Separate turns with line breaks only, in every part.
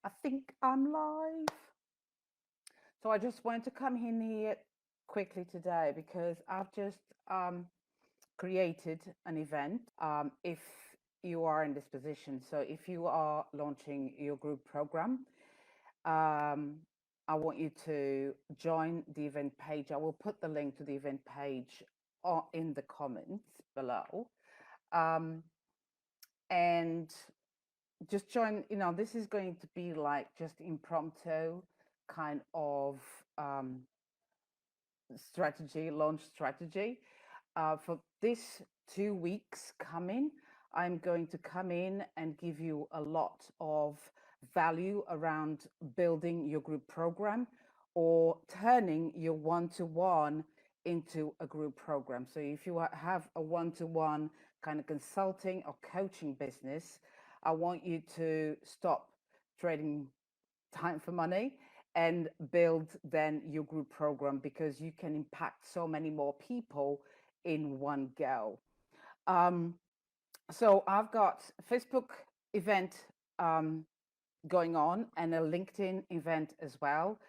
I think I'm live. So I just wanted to come in here quickly today because I've just um, created an event. If you are in this position, so if you are launching your group program, um, I want you to join the event page. I will put the link to the event page in the comments below. Um, and just join, this is going to be like just impromptu kind of um, strategy, launch strategy. For this 2 weeks coming, I'm going to come in and give you a lot of value around building your group program or turning your one-to-one into a group program. So if you have a one-to-one kind of consulting or coaching business, I want you to stop trading time for money and build then your group program because you can impact so many more people in one go. Um, so I've got a Facebook event um, going on and a LinkedIn event as well.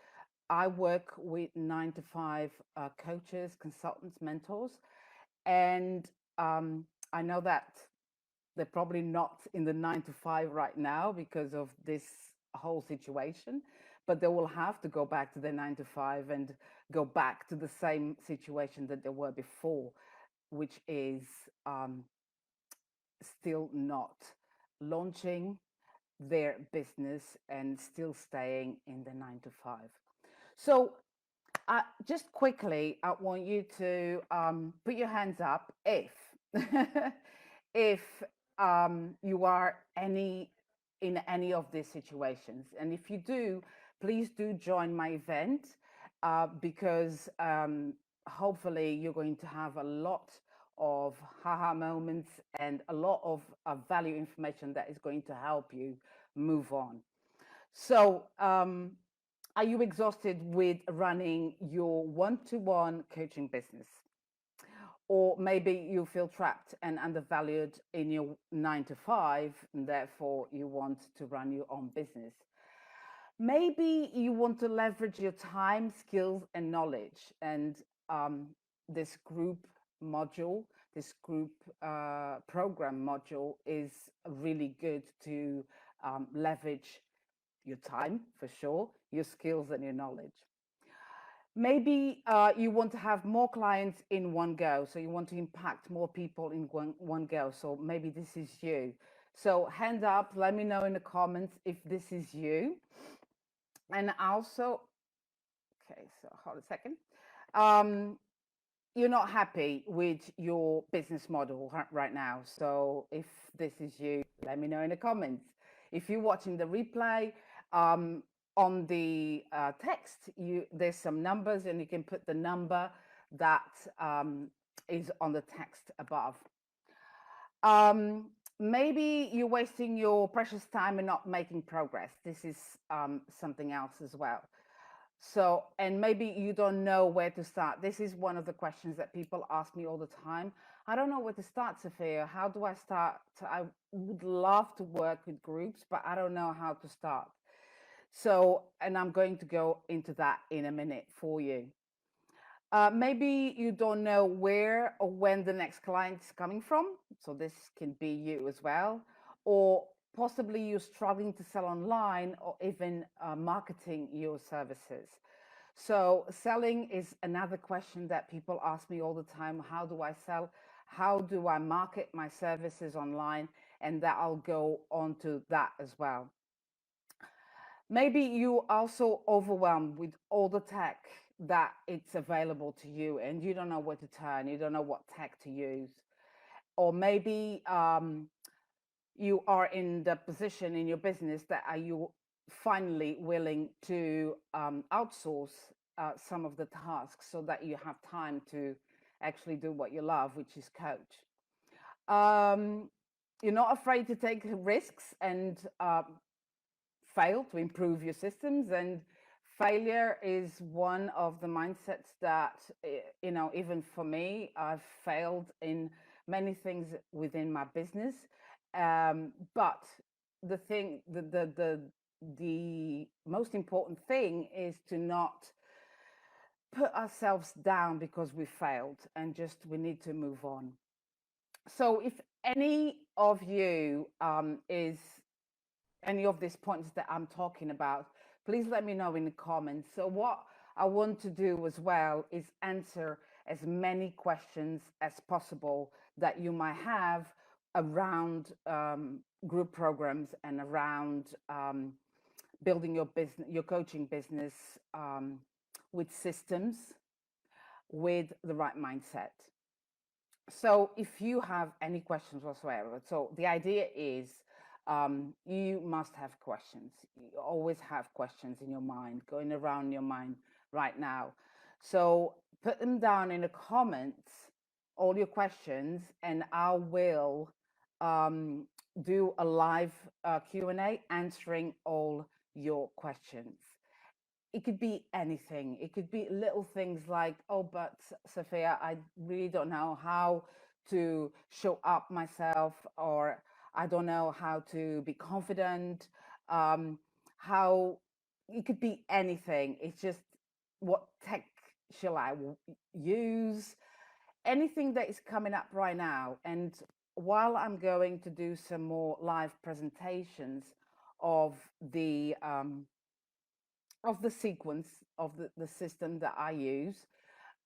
I work with 9 to 5 coaches, consultants, mentors, and I know that they're probably not in the 9 to 5 right now because of this whole situation, but they will have to go back to their 9 to 5 and go back to the same situation that they were before, which is um, still not launching their business and still staying in the 9 to 5. So just quickly, I want you to put your hands up if if you are in any of these situations, and if you do, please do join my event because hopefully you're going to have a lot of haha moments and a lot of value information that is going to help you move on. So are you exhausted with running your one-to-one coaching business? Or maybe you feel trapped and undervalued in your 9 to 5, and therefore you want to run your own business. Maybe you want to leverage your time, skills, and knowledge. And um, this group module, this group program module is really good to leverage your time for sure, your skills and your knowledge. Maybe you want to have more clients in one go. So you want to impact more people in one go. So maybe this is you. So hand up, let me know in the comments if this is you. And also, okay, so hold a second. Um, you're not happy with your business model right now. So if this is you, let me know in the comments. If you're watching the replay, on the text, there's some numbers and you can put the number that is on the text above. Maybe you're wasting your precious time and not making progress. This is something else as well. So, and maybe you don't know where to start. This is one of the questions that people ask me all the time. I don't know where to start, Sophia. How do I start? I would love to work with groups, but I don't know how to start. So, and I'm going to go into that in a minute for you. Maybe you don't know where or when the next client is coming from. So this can be you as well. Or possibly you're struggling to sell online or even marketing your services. So selling is another question that people ask me all the time. How do I sell? How do I market my services online? And that I'll go on to that as well. Maybe you also overwhelmed with all the tech that it's available to you and you don't know where to turn, you don't know what tech to use. Or maybe you are in the position in your business that are you finally willing to outsource some of the tasks so that you have time to actually do what you love, which is coach. You're not afraid to take risks and fail to improve your systems, and failure is one of the mindsets that even for me, I've failed in many things within my business, but the thing, the most important thing is to not put ourselves down because we failed, and just we need to move on. So if any of you is any of these points that I'm talking about, please let me know in the comments. So what I want to do as well is answer as many questions as possible that you might have around group programs and around building your business, your coaching business, with systems, with the right mindset. So if you have any questions whatsoever, so the idea is you must have questions. You always have questions in your mind, going around your mind right now. So put them down in the comments, all your questions, and I will um, do a live Q&A answering all your questions. It could be anything. It could be little things like, oh, but Sophia, I really don't know how to show up myself, or I don't know how to be confident. How it could be anything. It's just what tech shall I use? Anything that is coming up right now. And while I'm going to do some more live presentations of the sequence of the system that I use.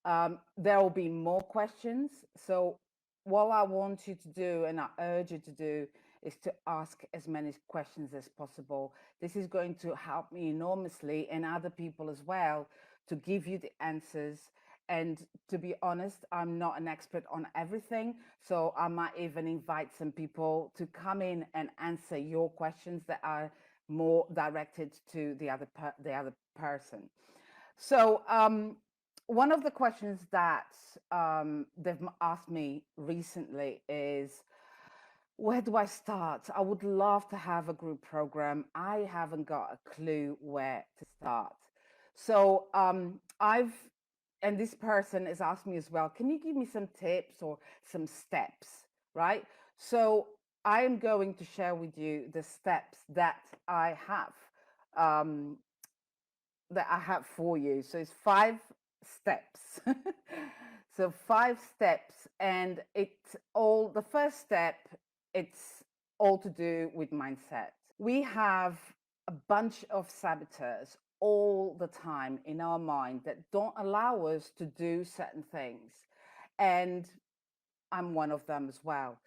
There will be more questions. So what I want you to do, and I urge you to do, is to ask as many questions as possible. This is going to help me enormously, and other people as well, to give you the answers. And to be honest, I'm not an expert on everything. So I might even invite some people to come in and answer your questions that are more directed to the other person. So one of the questions that they've asked me recently is, where do I start? I would love to have a group program. I haven't got a clue where to start. So and this person has asked me as well, can you give me some tips or some steps, right? So I am going to share with you the steps um, that I have for you. So it's 5 steps. So 5 steps, and it's all the first step, it's all to do with mindset. We have a bunch of saboteurs all the time in our mind that don't allow us to do certain things. And I'm one of them as well.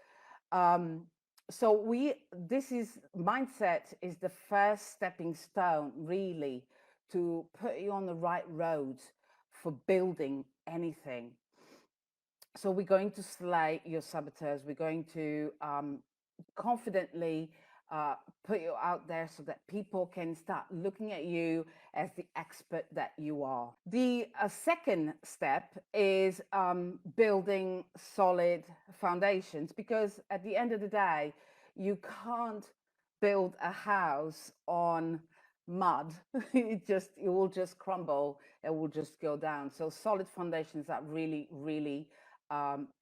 Um, so this is mindset is the first stepping stone, really, to put you on the right road for building anything. So we're going to slay your saboteurs. We're going to confidently put you out there so that people can start looking at you as the expert that you are. The second step is building solid foundations, because at the end of the day, you can't build a house on mud. It will just crumble. It will just go down. So solid foundations are really, really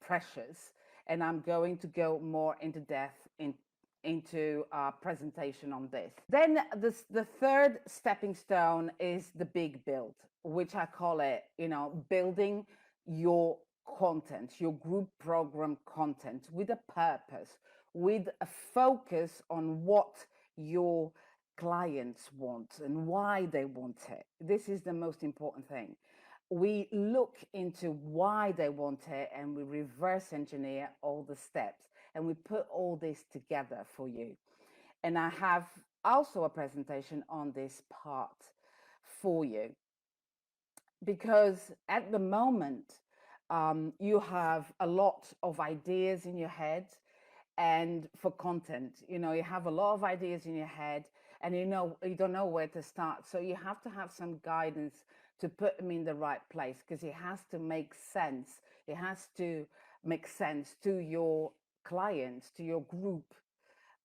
precious. And I'm going to go more into depth into presentation on this. Then the third stepping stone is the big build, which I call it, building your content, your group program content with a purpose, with a focus on what your clients want and why they want it. This is the most important thing. We look into why they want it, and we reverse engineer all the steps, and we put all this together for you. And I have also a presentation on this part for you, because at the moment you have a lot of ideas in your head, and for content, you have a lot of ideas in your head, and you don't know where to start. So you have to have some guidance to put them in the right place, because it has to make sense. It has to make sense to your clients, to your group,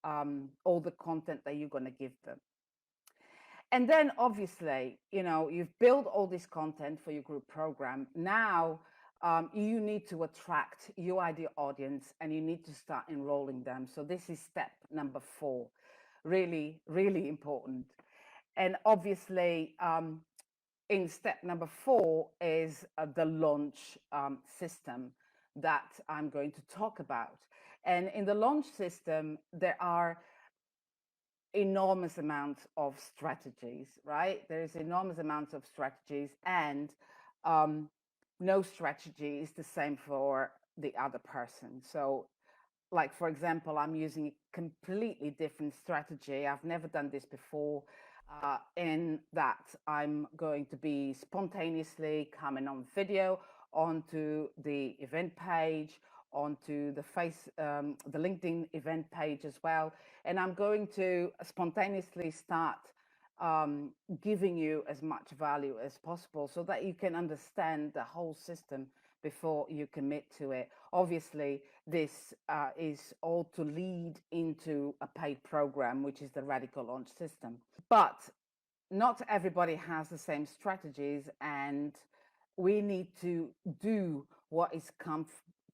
all the content that you're going to give them. And then obviously, you've built all this content for your group program. Now you need to attract your ideal audience, and you need to start enrolling them. So this is step number 4. Really, really important. And obviously, in step number 4 is the launch system that I'm going to talk about. And in the launch system, there are enormous amounts of strategies, right? There's enormous amounts of strategies, and um, no strategy is the same for the other person. So, like, for example, I'm using a completely different strategy. I've never done this before. In that, I'm going to be spontaneously coming on video onto the event page, onto the LinkedIn event page as well, and I'm going to spontaneously start um, giving you as much value as possible so that you can understand the whole system before you commit to it. Obviously, this is all to lead into a paid program, which is the Radical Launch System. But not everybody has the same strategies, and we need to do what is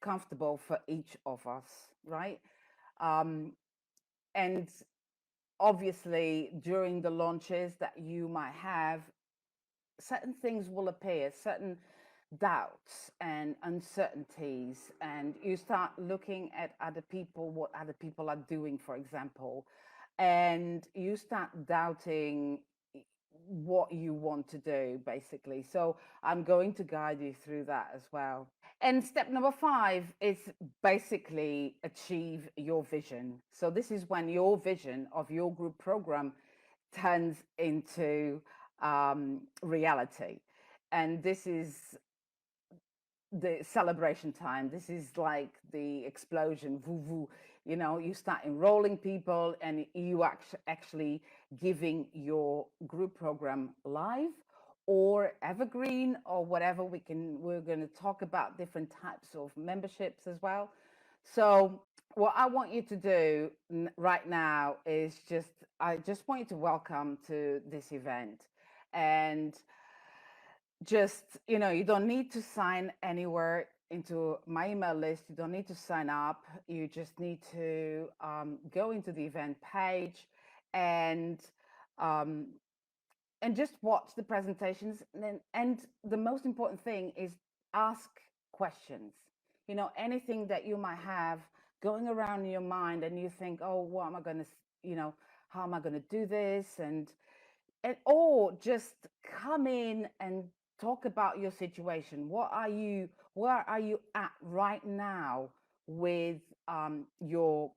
comfortable for each of us, right? Um, and obviously, during the launches that you might have, certain things will appear, certain doubts and uncertainties, and you start looking at other people, what other people are doing, for example, and you start doubting what you want to do, basically. So I'm going to guide you through that as well. And step number 5 is basically achieve your vision. So this is when your vision of your group program turns into reality. And this is the celebration time. This is like the explosion, woo woo. You know, you start enrolling people and you actually giving your group program live or evergreen or whatever. We're going to talk about different types of memberships as well. So what I want you to do right now is I just want you to welcome to this event. And just, you don't need to sign anywhere into my email list. You don't need to sign up. You just need to go into the event page and um, and just watch the presentations. And the most important thing is ask questions. Anything that you might have going around in your mind, and you think, oh, what am I going to, how am I going to do this? Or just come in and talk about your situation. Where are you at right now with your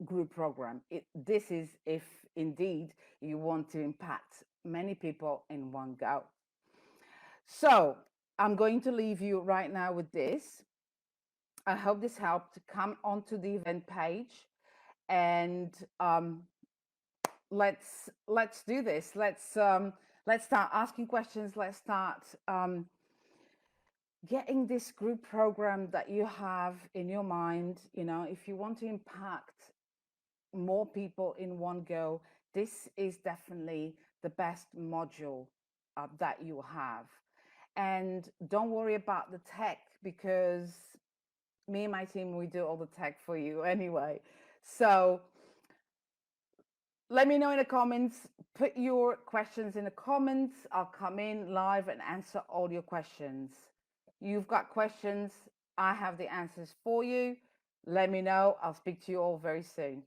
group program? This is if indeed you want to impact many people in one go. So I'm going to leave you right now with this. I hope this helped. Come onto the event page and let's do this. Let's start asking questions. Let's start getting this group program that you have in your mind. If you want to impact more people in one go, this is definitely the best module that you have. And don't worry about the tech, because me and my team, we do all the tech for you anyway. So let me know in the comments. Put your questions in the comments. I'll come in live and answer all your questions. You've got questions, I have the answers for you. Let me know. I'll speak to you all very soon.